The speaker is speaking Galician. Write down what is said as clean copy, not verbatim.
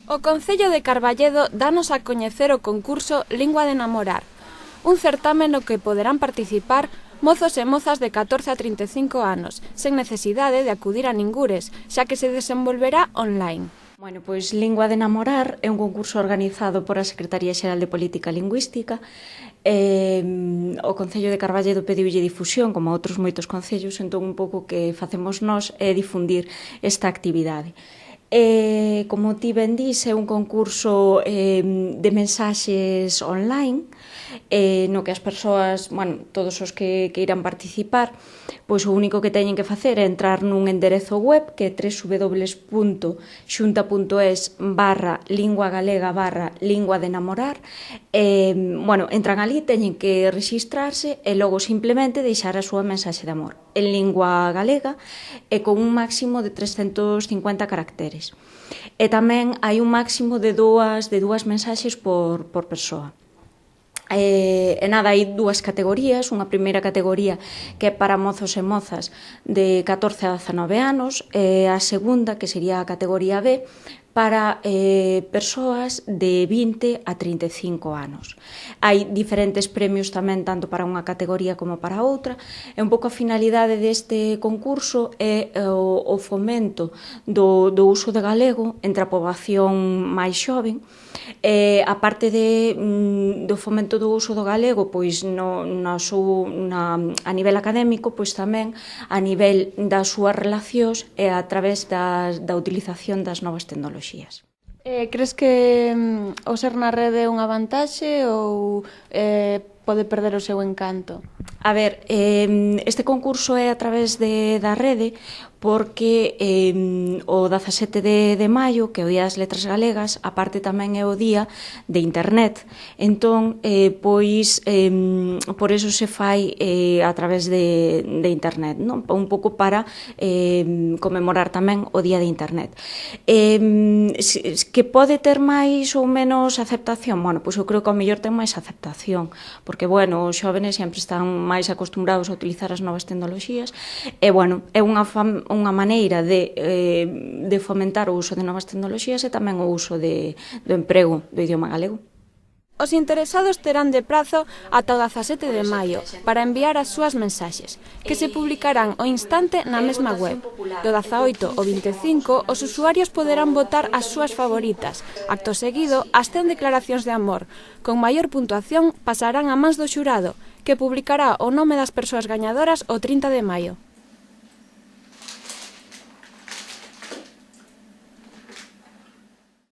O Concello de Carballedo dános a coñecer o concurso Lingua de Namorar, un certame no que poderán participar mozos e mozas de 14 a 35 anos, sen necesidade de acudir a ningures, xa que se desenvolverá online. Bueno, pois Lingua de Namorar é un concurso organizado por a Secretaría Xeral de Política Lingüística. O Concello de Carballedo pediulle difusión, como outros moitos concellos, entón un pouco que facemos nós é difundir esta actividade. Como ti ben dis, é un concurso de mensaxes online, no que as persoas, todos os que queiran participar, pois o único que teñen que facer é entrar nun enderezo web que é www.xunta.es/lingua de namorar. Entran ali, teñen que rexistrarse e logo simplemente deixar a súa mensaxe de amor en lingua galega e con un máximo de 350 caracteres. E tamén hai un máximo de dúas mensaxes por persoa. Hai dúas categorías, unha primeira categoría que é para mozos e mozas de 14 a 19 anos e a segunda, que sería a categoría B, para persoas de 20 a 35 anos. Hai diferentes premios tamén tanto para unha categoría como para outra e un pouco a finalidade deste concurso é o fomento do uso de galego entre a poboación máis xoven. A parte do fomento do uso do galego pois a nivel académico, pois tamén a nivel das súas relacións e a través da utilización das novas tecnoloxías. Crees que o ser na rede é unha vantaxe ou pode perder o seu encanto? A ver, este concurso é a través da rede porque o 17 de maio, que é o Día das Letras Galegas, aparte tamén é o día de internet. Entón, por eso se fai a través de internet, non? Un pouco para conmemorar tamén o día de internet. Que pode ter máis ou menos aceptación? Bueno, pois eu creo que ao mellor ten máis aceptación, porque, os xóvenes sempre están máis acostumbrados a utilizar as novas tecnoloxías e, é unha maneira de fomentar o uso de novas tecnoloxías e tamén o uso do emprego do idioma galego. Os interesados terán de prazo ata o 17 de maio para enviar as súas mensaxes, que se publicarán ao instante na mesma web. Do 18 ao 25, os usuarios poderán votar as súas favoritas. Acto seguido, as 100 declaracións de amor con maior puntuación pasarán a mans do xurado, que publicará o nome das persoas gañadoras o 30 de maio.